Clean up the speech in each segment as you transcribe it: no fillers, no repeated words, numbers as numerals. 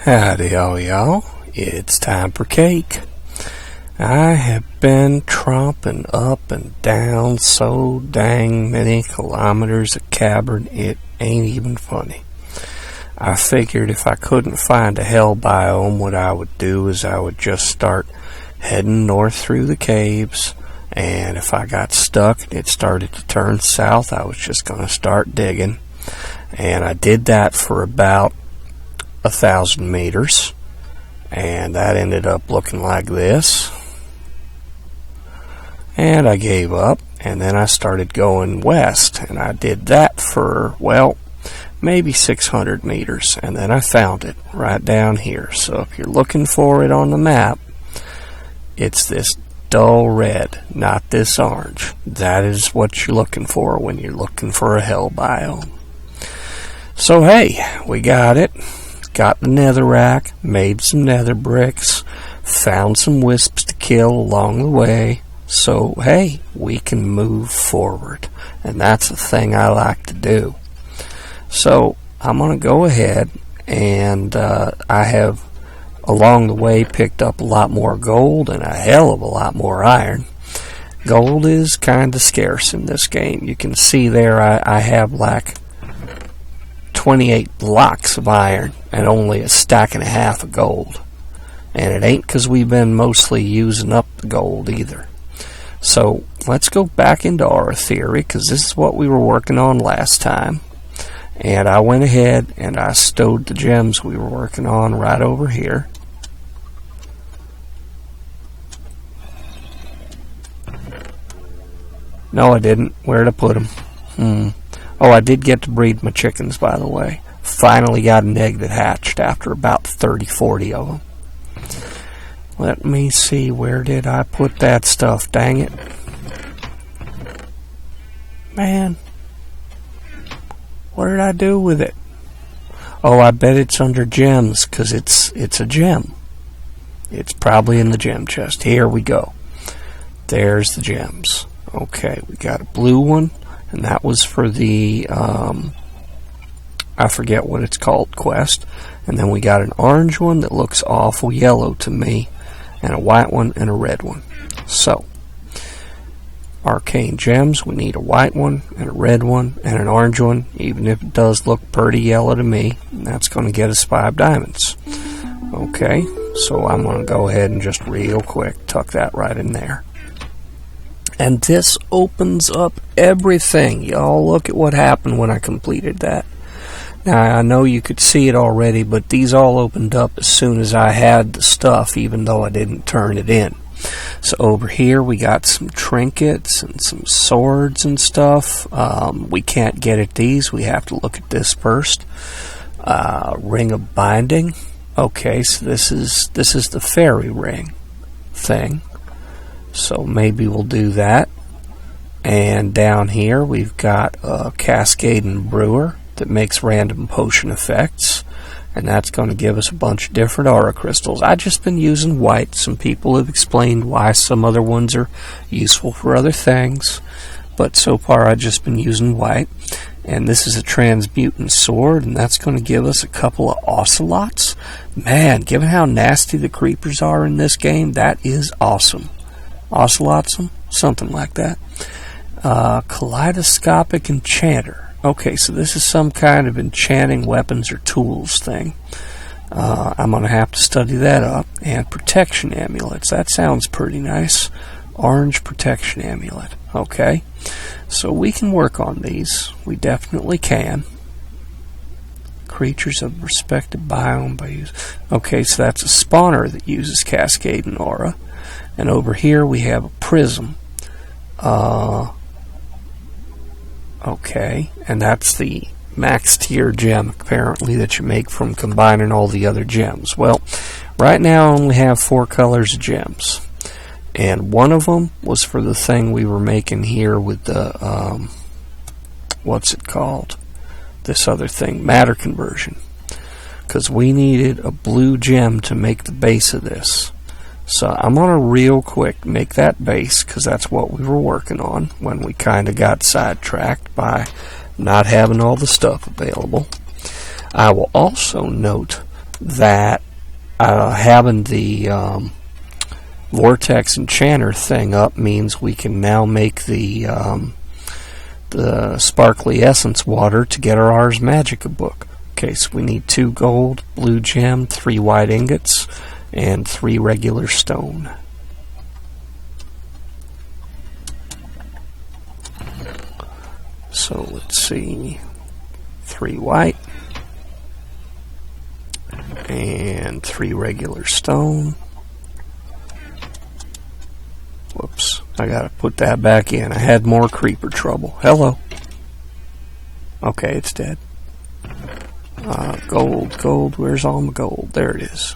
Howdy all y'all, it's time for cake. I have been tromping up and down so dang many kilometers of cavern it ain't even funny. I figured if I couldn't find a hell biome, what I would do is I would just start heading north through the caves, and if I got stuck and it started to turn south, I was just going to start digging. And I did that for about 1,000 meters, and that ended up looking like this. And I gave up, and then I started going west, and I did that for, well, maybe 600 meters, and then I found it right down here. So if you're looking for it on the map, it's this dull red, not this orange. That is what you're looking for when you're looking for a hell biome. So hey, we got it. Got the netherrack, made some nether bricks, found some wisps to kill along the way. So hey, we can move forward, and that's the thing I like to do. So I'm going to go ahead, and I have along the way picked up a lot more gold and a hell of a lot more iron. Gold is kind of scarce in this game. You can see there I have like 28 blocks of iron and only a stack and a half of gold. And it ain't because we've been mostly using up the gold either. So let's go back into Aura Theory, because this is what we were working on last time. And I went ahead and I stowed the gems we were working on right over here. No, I didn't. Where'd I put them? Oh, I did get to breed my chickens, by the way. Finally got an egg that hatched after about 30-40 of them. Let me see, where did I put that stuff? Dang it. Man. What did I do with it? Oh, I bet it's under gems, because it's a gem. It's probably in the gem chest. Here we go. There's the gems. Okay, we got a blue one. And that was for the, I forget what it's called, quest. And then we got an orange one that looks awful yellow to me, and a white one and a red one. So, arcane gems, we need a white one and a red one and an orange one, even if it does look pretty yellow to me. And that's going to get us 5 diamonds. Okay, so I'm going to go ahead and just real quick tuck that right in there. And this opens up everything. Y'all look at what happened when I completed that. Now, I know you could see it already, but these all opened up as soon as I had the stuff, even though I didn't turn it in. So over here we got some trinkets and some swords and stuff. We can't get at these. We have to look at this first. Ring of binding. Okay, so this is the fairy ring thing. So maybe we'll do that. And down here we've got a Cascade and Brewer that makes random potion effects. And that's going to give us a bunch of different aura crystals. I've just been using white. Some people have explained why some other ones are useful for other things. But so far I've just been using white. And this is a transmutant sword, and that's going to give us a couple of ocelots. Man, given how nasty the creepers are in this game, that is awesome. Ocelots, something like that. Kaleidoscopic enchanter. Okay, so this is some kind of enchanting weapons or tools thing. I'm going to have to study that up. And protection amulets. That sounds pretty nice. Orange protection amulet. Okay, so we can work on these. We definitely can. Creatures of respective biome by use. Okay, so that's a spawner that uses Cascade and Aura. And over here we have a prism. Okay, and that's the max tier gem apparently that you make from combining all the other gems. Well, right now I only have 4 colors of gems. And one of them was for the thing we were making here with the, what's it called? This other thing, matter conversion. Because we needed a blue gem to make the base of this. So I'm going to real quick make that base, because that's what we were working on when we kind of got sidetracked by not having all the stuff available. I will also note that having the Vortex Enchanter thing up means we can now make the Sparkly Essence water to get our Ars Magica book. Okay, so we need 2 gold, blue gem, 3 white ingots, and 3 regular stone. So let's see, 3 white and 3 regular stone. Whoops, I gotta put that back in. I had more creeper trouble. Hello. Okay, it's dead. Gold, where's all my gold? There it is.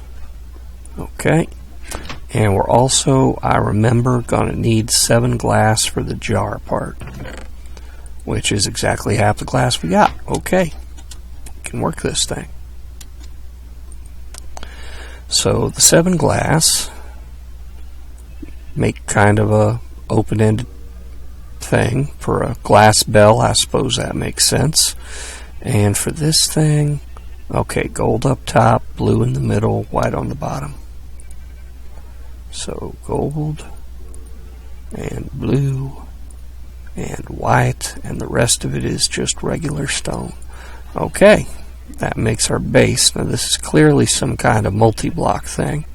Okay. And we're also, I remember, gonna need 7 glass for the jar part, which is exactly half the glass we got. Okay. We can work this thing. So the 7 glass make kind of a open-ended thing for a glass bell. I suppose that makes sense. And for this thing, okay, gold up top, blue in the middle, white on the bottom. So gold and blue and white, and the rest of it is just regular stone. Okay, that makes our base. Now this is clearly some kind of multi-block thing.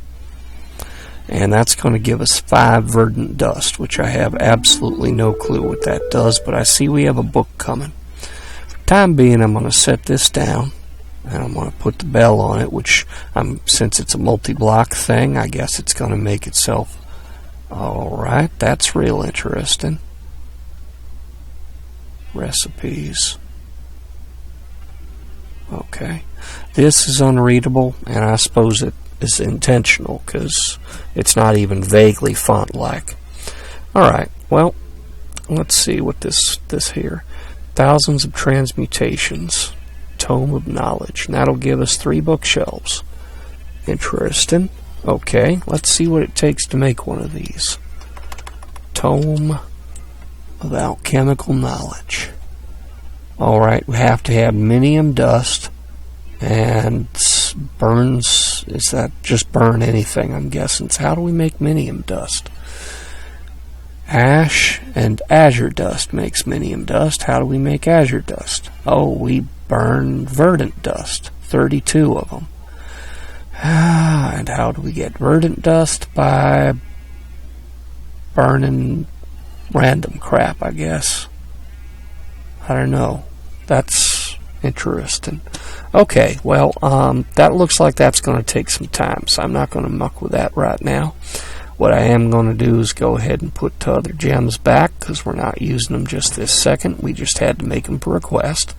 And that's going to give us 5 verdant dust, which I have absolutely no clue what that does, but I see we have a book coming. For the time being, I'm going to set this down, and I'm going to put the bell on it, which, since it's a multi-block thing, I guess it's going to make itself. Alright, that's real interesting. Recipes. Okay. This is unreadable, and I suppose it is intentional because it's not even vaguely font-like. Alright, well, let's see what this here. Thousands of transmutations. Tome of Knowledge. And that'll give us 3 bookshelves. Interesting. Okay, let's see what it takes to make one of these. Tome of Alchemical Knowledge. Alright, we have to have minium dust and burns. Is that just burn anything, I'm guessing? So how do we make minium dust? Ash and azure dust makes minium dust. How do we make azure dust? Oh, we burn verdant dust. 32 of them. And how do we get verdant dust? By burning random crap, I guess. I don't know. That's interesting. Okay, well, that looks like that's going to take some time, so I'm not going to muck with that right now. What I am going to do is go ahead and put the other gems back, because we're not using them just this second. We just had to make them per request.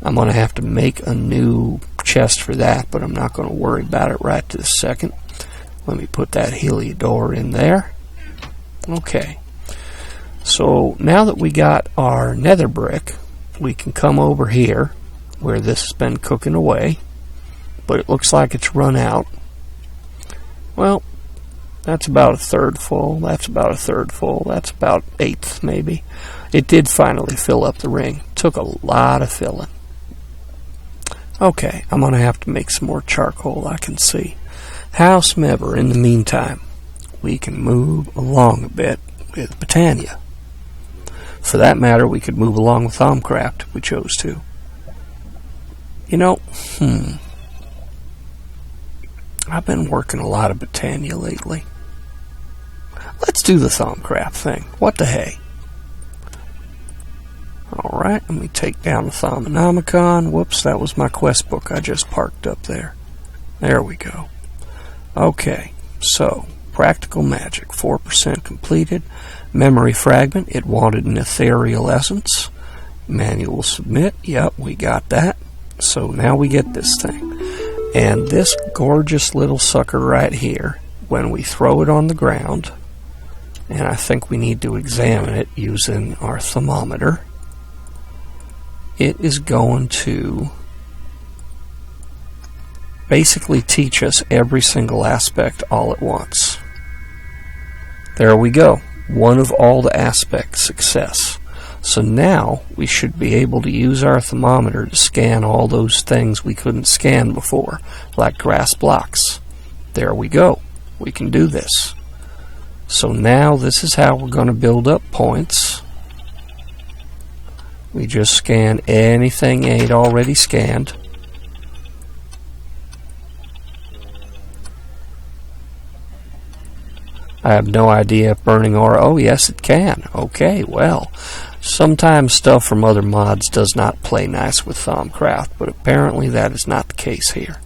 I'm going to have to make a new chest for that, but I'm not going to worry about it right this second. Let me put that Heliodor in there. Okay. So now that we got our nether brick, we can come over here where this has been cooking away, but it looks like it's run out. Well, that's about 1/3 full. That's about 1/3 full. That's about 1/8 maybe. It did finally fill up the ring. Took a lot of filling. Okay, I'm going to have to make some more charcoal, I can see. Howsoever, in the meantime, we can move along a bit with Botania. For that matter, we could move along with Thaumcraft if we chose to. You know, I've been working a lot of Botania lately. Let's do the Thaumcraft thing. What the hey? Alright, let me take down the Thaumonomicon. Whoops, that was my quest book I just parked up there. There we go. Okay, so, Practical Magic, 4% completed. Memory Fragment, it wanted an ethereal essence. Manual Submit, yep, we got that. So now we get this thing. And this gorgeous little sucker right here, when we throw it on the ground, and I think we need to examine it using our thermometer, it is going to basically teach us every single aspect all at once. There we go. One of all the aspects, success. So now we should be able to use our thermometer to scan all those things we couldn't scan before, like grass blocks. There we go. We can do this. So now this is how we're going to build up points. We just scan anything ain't already scanned. I have no idea if burning aura... Oh, yes, it can. Okay, well, sometimes stuff from other mods does not play nice with Thaumcraft, but apparently that is not the case here.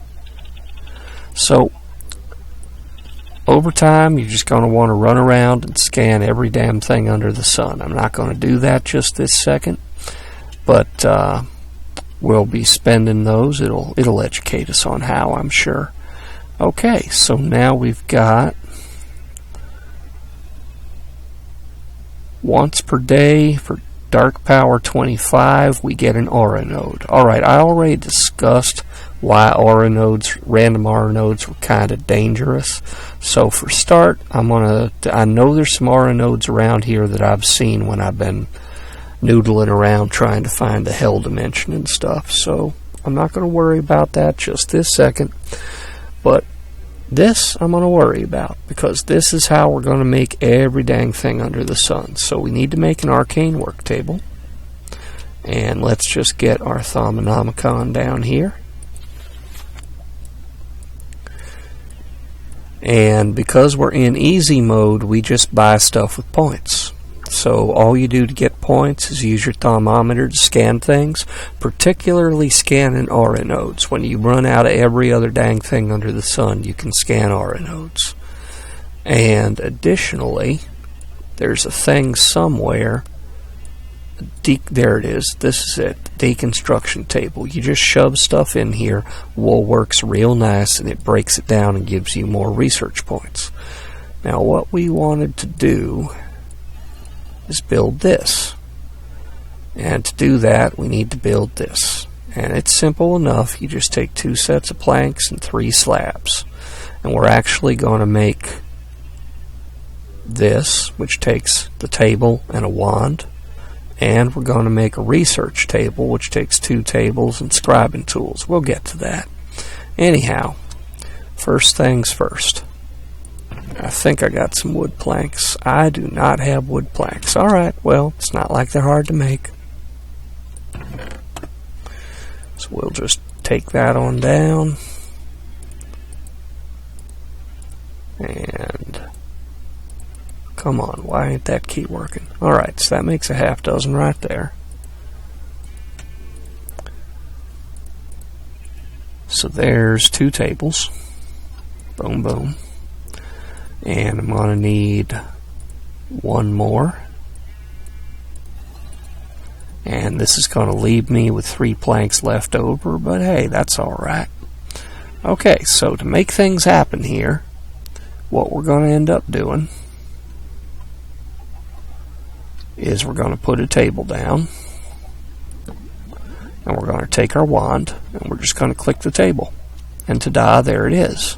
So, over time, you're just going to want to run around and scan every damn thing under the sun. I'm not going to do that just this second, but we'll be spending those. It'll educate us on how, I'm sure. Okay, so now we've got once per day for dark power 25, we get an aura node. Alright, I already discussed why aura nodes, random aura nodes, were kind of dangerous. So for start, I know there's some aura nodes around here that I've seen when I've been noodling around trying to find the hell dimension and stuff. So I'm not going to worry about that just this second. But this I'm going to worry about, because this is how we're going to make every dang thing under the sun. So we need to make an arcane worktable. And let's just get our Thaumanomicon down here. And because we're in easy mode, we just buy stuff with points. So all you do to get points is use your thermometer to scan things, particularly scanning aura nodes. When you run out of every other dang thing under the sun, you can scan aura nodes. And additionally, there's a thing somewhere. There it is. This is it. Deconstruction table. You just shove stuff in here. Wool works real nice, and it breaks it down and gives you more research points. Now, what we wanted to do is build this. And to do that, we need to build this. And it's simple enough. You just take 2 sets of planks and 3 slabs. And we're actually going to make this, which takes the table and a wand. And we're going to make a research table, which takes 2 tables and scribing tools. We'll get to that. Anyhow, first things first. I think I got some wood planks. I do not have wood planks. Alright, well, it's not like they're hard to make. So we'll just take that on down. And come on, why ain't that key working? Alright, so that makes a half dozen right there. So there's 2 tables. Boom, boom. And I'm going to need 1 more. And this is going to leave me with 3 planks left over, but hey, that's alright. Okay, so to make things happen here, what we're going to end up doing is we're going to put a table down, and we're going to take our wand, and we're just going to click the table. And ta-da, there it is.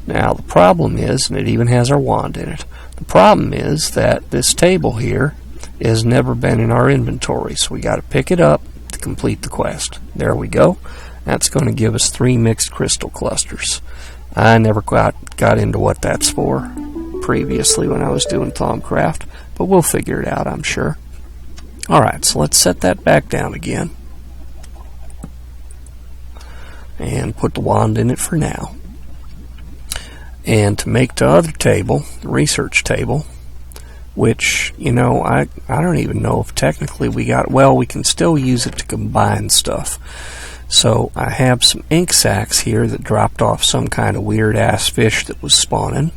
Now, the problem is, and it even has our wand in it, the problem is that this table here has never been in our inventory, so we got to pick it up to complete the quest. There we go. That's going to give us 3 mixed crystal clusters. I never got into what that's for previously when I was doing Thaumcraft, but we'll figure it out, I'm sure. Alright, so let's set that back down again. And put the wand in it for now. And to make the other table, the research table, which, you know, I don't even know if technically we got, well, we can still use it to combine stuff. So I have some ink sacs here that dropped off some kind of weird ass fish that was spawning.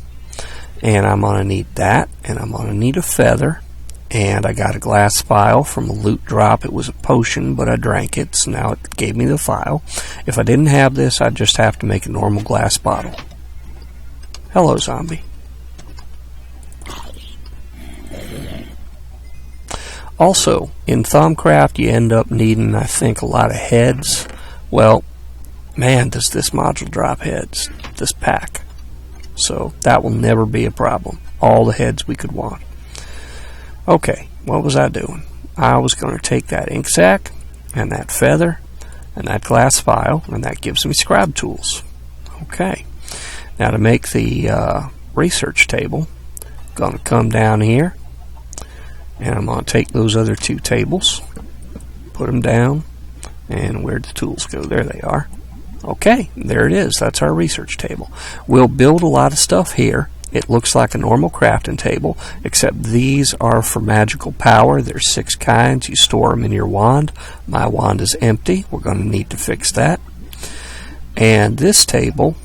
And I'm going to need that, and I'm going to need a feather. And I got a glass vial from a loot drop. It was a potion, but I drank it, so now it gave me the vial. If I didn't have this, I'd just have to make a normal glass bottle. Hello, zombie. Also, in Thaumcraft, you end up needing, I think, a lot of heads. Well, man, does this module drop heads, this pack. So that will never be a problem. All the heads we could want. Okay, what was I doing? I was going to take that ink sac and that feather and that glass vial, and that gives me scribe tools. Okay, now to make the research table, I'm going to come down here, and I'm going to take those other two tables, put them down, and where'd the tools go? There they are. Okay, there it is. That's our research table. We'll build a lot of stuff here. It looks like a normal crafting table, except these are for magical power. There's 6 kinds. You store them in your wand. My wand is empty. We're going to need to fix that. And this table,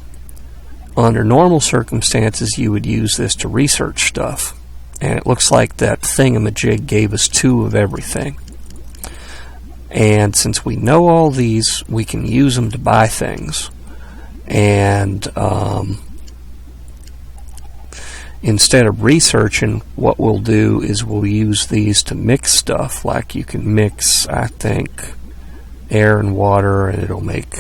under normal circumstances, you would use this to research stuff. And it looks like that thingamajig gave us 2 of everything. And since we know all these, we can use them to buy things. And instead of researching, what we'll do is we'll use these to mix stuff. Like you can mix, I think, air and water, and it'll make...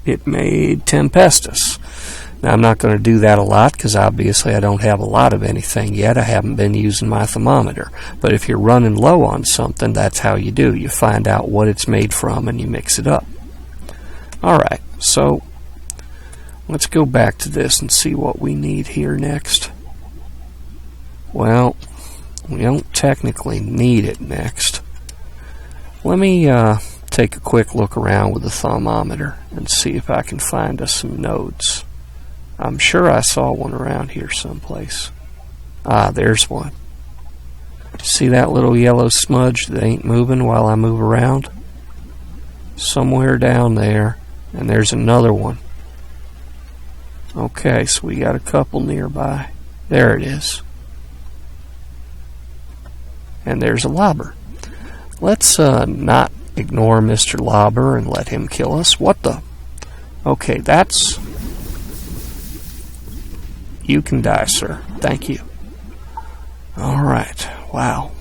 It made Tempestus. Now, I'm not going to do that a lot because obviously I don't have a lot of anything yet. I haven't been using my thermometer. But if you're running low on something, that's how you do. You find out what it's made from and you mix it up. Alright, so let's go back to this and see what we need here next. Well, we don't technically need it next. Let me take a quick look around with the thermometer and see if I can find us some nodes. I'm sure I saw one around here someplace. Ah, there's one. See that little yellow smudge that ain't moving while I move around? Somewhere down there. And there's another one. Okay, so we got a couple nearby. There it is. And there's a lobber. Let's not ignore Mr. Lobber and let him kill us. What the? Okay, that's... You can die, sir. Thank you. Alright. Wow.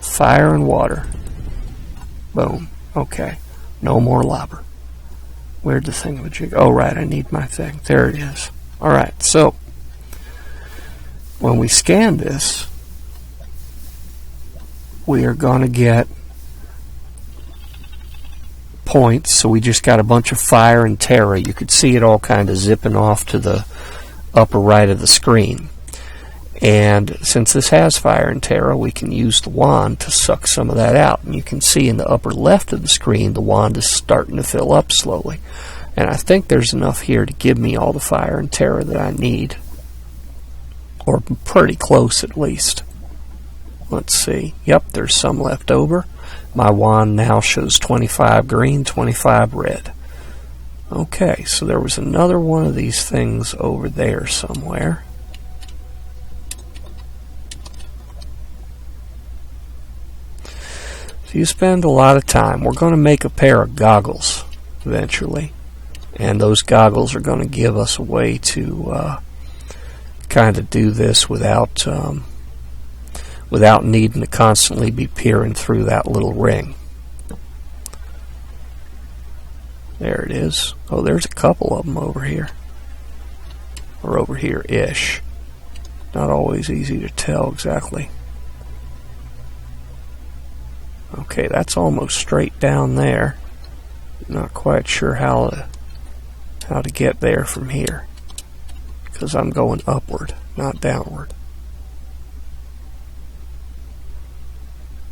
Fire and water. Boom. Okay. No more lobber. Where'd the thingamajig? Oh, right. I need my thing. There it is. Alright. So, when we scan this, we are going to get points. So we just got a bunch of fire and terra. You could see it all kind of zipping off to the upper right of the screen. And since this has fire and terra, we can use the wand to suck some of that out. And you can see in the upper left of the screen, the wand is starting to fill up slowly. And I think there's enough here to give me all the fire and terra that I need. Or pretty close, at least. Let's see. Yep, there's some left over. My wand now shows 25 green, 25 red. Okay, so there was another one of these things over there somewhere. So you spend a lot of time. We're going to make a pair of goggles eventually. And those goggles are going to give us a way to kind of do this without needing to constantly be peering through that little ring. There it is. Oh, there's a couple of them over here. Or over here-ish. Not always easy to tell exactly. Okay, that's almost straight down there. Not quite sure how to get there from here. Because I'm going upward, not downward.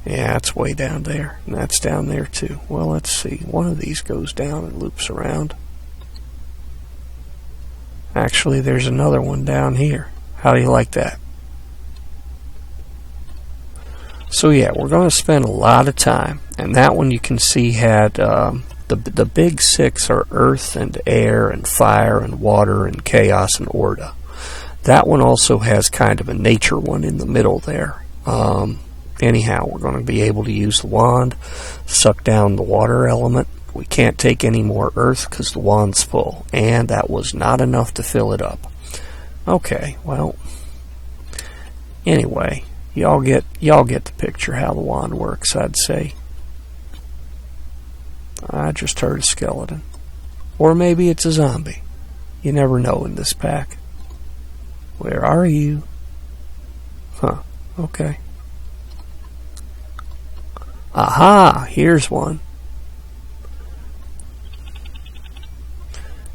Yeah, it's way down there. And that's down there too. Well, let's see. One of these goes down and loops around. Actually, there's another one down here. How do you like that? So yeah, we're going to spend a lot of time. And that one you can see had... the big 6 are earth and air and fire and water and chaos and orda. That one also has kind of a nature one in the middle there. Anyhow, we're going to be able to use the wand, suck down the water element. We can't take any more earth because the wand's full, and that was not enough to fill it up. Okay, well, anyway, y'all get the picture how the wand works, I'd say. I just heard a skeleton. Or maybe it's a zombie. You never know in this pack. Where are you? Huh, okay. Aha! Here's one.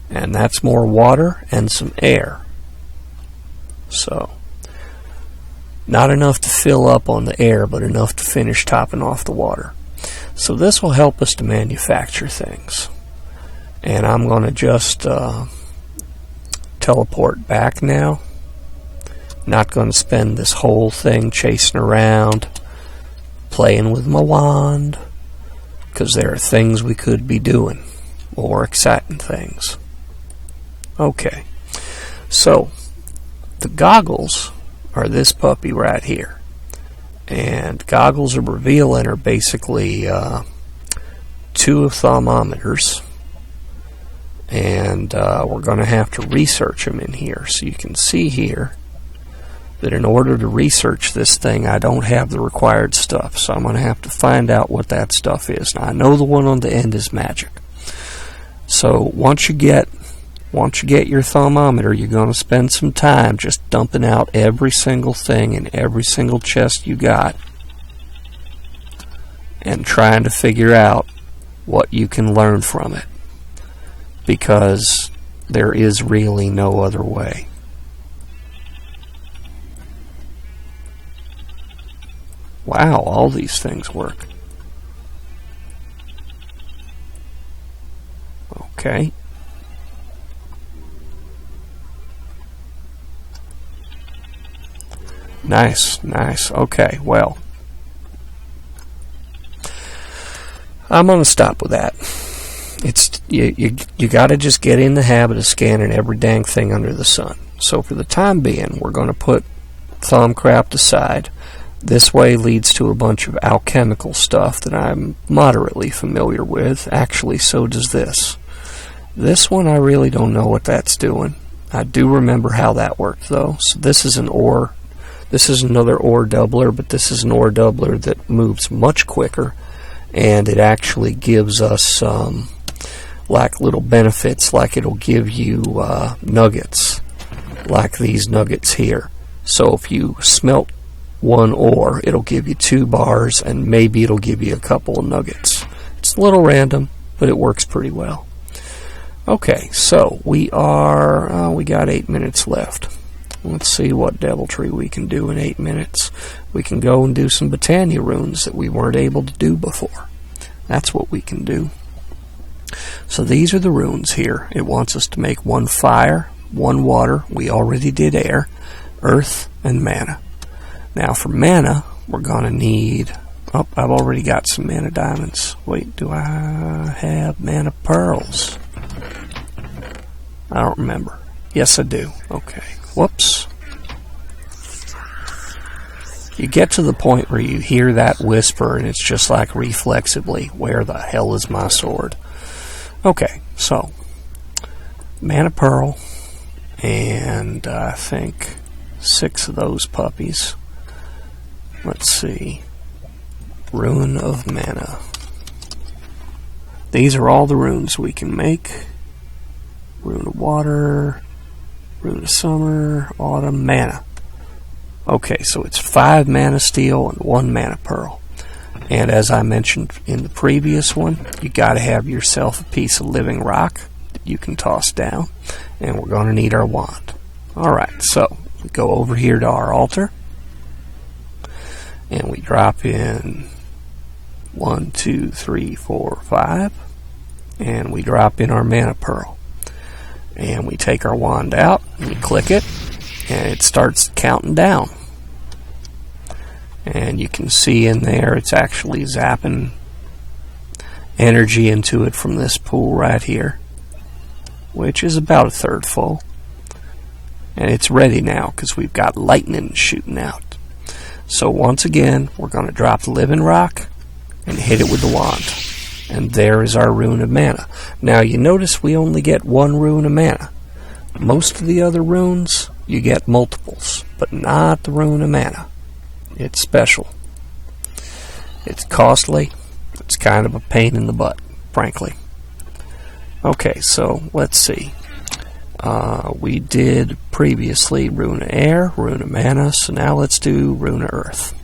And that's more water and some air. So, not enough to fill up on the air, but enough to finish topping off the water. So this will help us to manufacture things. And I'm going to just teleport back now. Not going to spend this whole thing chasing around, playing with my wand, because there are things we could be doing, more exciting things. Okay, so the goggles are this puppy right here. And goggles of revealing are basically 2 thermometers. And we're going to have to research them in here. So you can see here that in order to research this thing, I don't have the required stuff. So I'm going to have to find out what that stuff is. Now, I know the one on the end is magic. So once you get your thermometer, you're going to spend some time just dumping out every single thing in every single chest you got and trying to figure out what you can learn from it, because there is really no other way. Wow, all these things work. Okay. Nice, nice. Okay, well, I'm gonna stop with that. It's you gotta just get in the habit of scanning every dang thing under the sun. So for the time being, we're gonna put Thaumcraft aside. This way leads to a bunch of alchemical stuff that I'm moderately familiar with. Actually, so does this. This one I really don't know what that's doing. I do remember how that worked though. So this is an ore. This is another ore doubler, but this is an ore doubler that moves much quicker, and it actually gives us like little benefits, like it'll give you nuggets, like these nuggets here. So if you smelt 1 ore, it'll give you 2 bars, and maybe it'll give you a couple of nuggets. It's a little random, but it works pretty well. Okay, so we got 8 minutes left. Let's see what deviltry we can do in 8 minutes. We can go and do some Botania runes that we weren't able to do before. That's what we can do. So these are the runes here. It wants us to make 1 fire, 1 water. We already did air, earth, and mana. Now for mana, we're going to need... Oh, I've already got some mana diamonds. Wait, do I have mana pearls? I don't remember. Yes, I do. Okay. Whoops. You get to the point where you hear that whisper and it's just like reflexively, where the hell is my sword? Okay, so mana pearl, and I think 6 of those puppies. Let's see. Rune of mana. These are all the runes we can make. Rune of water, rune of summer, autumn, mana. Okay, so it's 5 mana steel and 1 mana pearl. And as I mentioned in the previous one, you got to have yourself a piece of living rock that you can toss down. And we're going to need our wand. Alright, so we go over here to our altar. And we drop in 1, 2, 3, 4, 5. And we drop in our mana pearl. And we take our wand out, and we click it, and it starts counting down. And you can see in there it's actually zapping energy into it from this pool right here, which is about 1/3 full. And it's ready now because we've got lightning shooting out. So once again, we're going to drop the living rock and hit it with the wand. And there is our rune of mana. Now you notice we only get 1 rune of mana. Most of the other runes, you get multiples, but not the rune of mana. It's special. It's costly. It's kind of a pain in the butt, frankly. Okay, so let's see. We did previously rune of air, rune of mana, so now let's do rune of earth.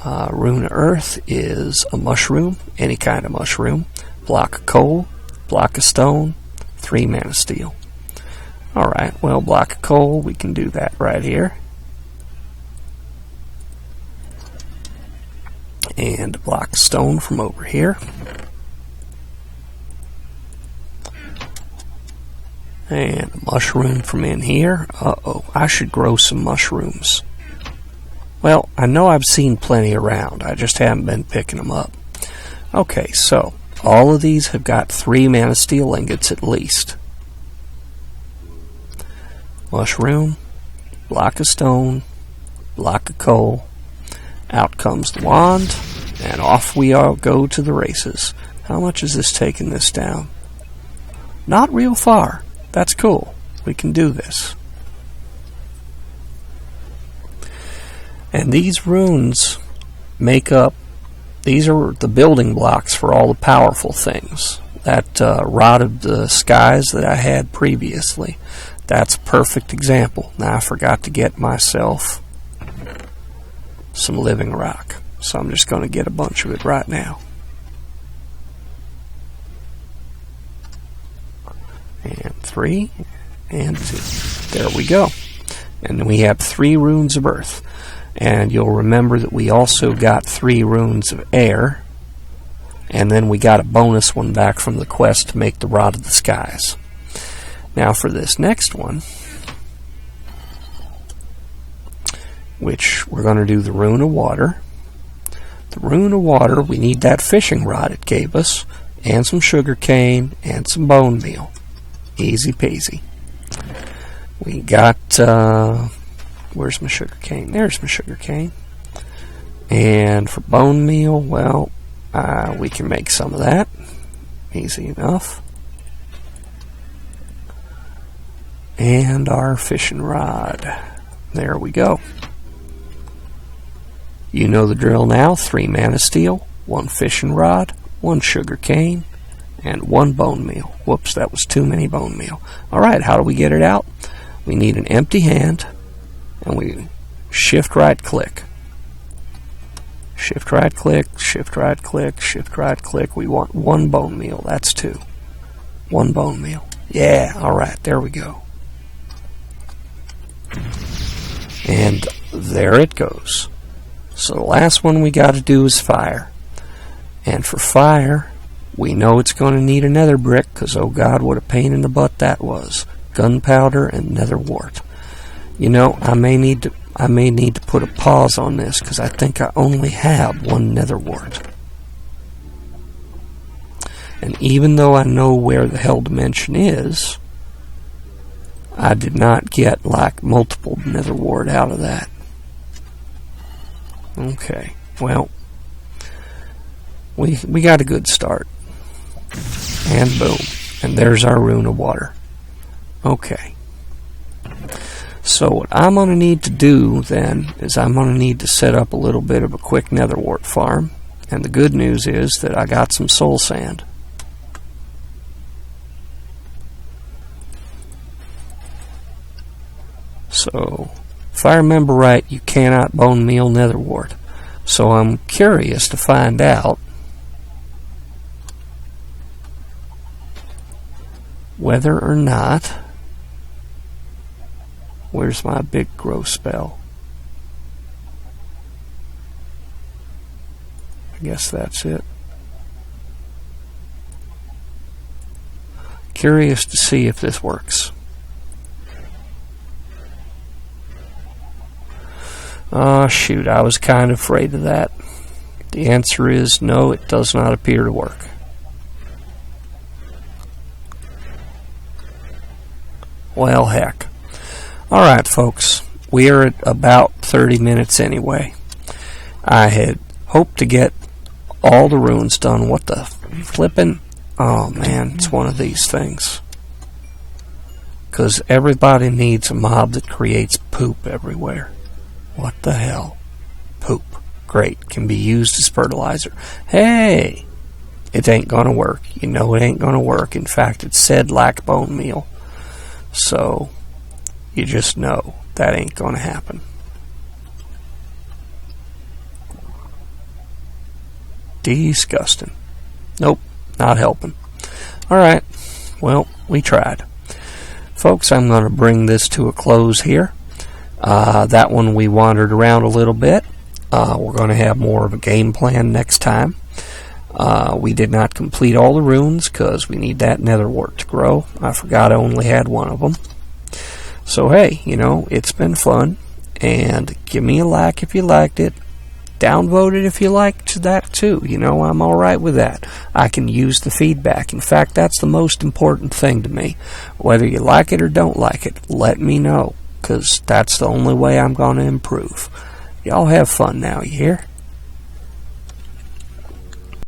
Rune of Earth is a mushroom, any kind of mushroom. Block of coal, block of stone, 3 mana steel. Alright, well, block of coal, we can do that right here. And a block of stone from over here. And a mushroom from in here. Uh-oh, I should grow some mushrooms. Well, I know I've seen plenty around. I just haven't been picking them up. Okay, so all of these have got 3 mana steel ingots at least. Mushroom, block of stone, block of coal. Out comes the wand, and off we all go to the races. How much is this taking this down? Not real far. That's cool. We can do this. And these runes make up, these are the building blocks for all the powerful things. That Rod of the Skies that I had previously, that's a perfect example. Now I forgot to get myself some living rock, so I'm just going to get a bunch of it right now. And 3, and 2. There we go. And we have 3 runes of earth. And you'll remember that we also got 3 runes of air. And then we got a bonus one back from the quest to make the Rod of the Skies. Now for this next one, which we're going to do the Rune of Water. The Rune of Water, we need that fishing rod it gave us, and some sugar cane, and some bone meal. Easy peasy. We got, where's my sugar cane? There's my sugar cane. And for bone meal, well, we can make some of that. Easy enough. And our fishing rod. There we go. You know the drill now. 3 mana steel, 1 fishing rod, 1 sugar cane, and 1 bone meal. Whoops, that was too many bone meal. Alright, how do we get it out? We need an empty hand, and we shift right click. Shift right click, shift right click, shift right click. We want 1 bone meal. That's 2. 1 bone meal. Yeah, alright, there we go. And there it goes. So the last one we got to do is fire. And for fire, we know it's going to need a nether brick, because oh god, what a pain in the butt that was. Gunpowder and netherwart. You know, I may need to put a pause on this, because I think I only have 1 netherwart. And even though I know where the hell dimension is, I did not get like multiple netherwart out of that. Okay, well, we got a good start. And boom. And there's our Rune of Water. Okay. So what I'm going to need to do then is I'm going to need to set up a little bit of a quick netherwart farm. And the good news is that I got some soul sand. So, if I remember right, you cannot bone meal netherwart. So I'm curious to find out whether or not... Where's my big grow spell? I guess that's it. Curious to see if this works. Oh, shoot, I was kind of afraid of that. The answer is no, it does not appear to work. Well, heck. Alright, folks, we are at about 30 minutes anyway. I had hoped to get all the runes done. What the flippin'? Oh, man, it's one of these things. Because everybody needs a mob that creates poop everywhere. What the hell? Poop. Great. Can be used as fertilizer. Hey! It ain't gonna work. You know it ain't gonna work. In fact, it said lack bone meal. So, you just know that ain't gonna happen. disgusting. Nope, not helping. Alright, well, we tried. Folks, I'm going to bring this to a close here. That one we wandered around a little bit. We're going to have more of a game plan next time. We did not complete all the runes because we need that Netherwart to grow. I forgot I only had one of them. So hey, you know, it's been fun. And give me a like if you liked it. Downvote it if you liked that too. You know, I'm alright with that. I can use the feedback. In fact, that's the most important thing to me. Whether you like it or don't like it, let me know. Because that's the only way I'm going to improve. Y'all have fun now, you hear?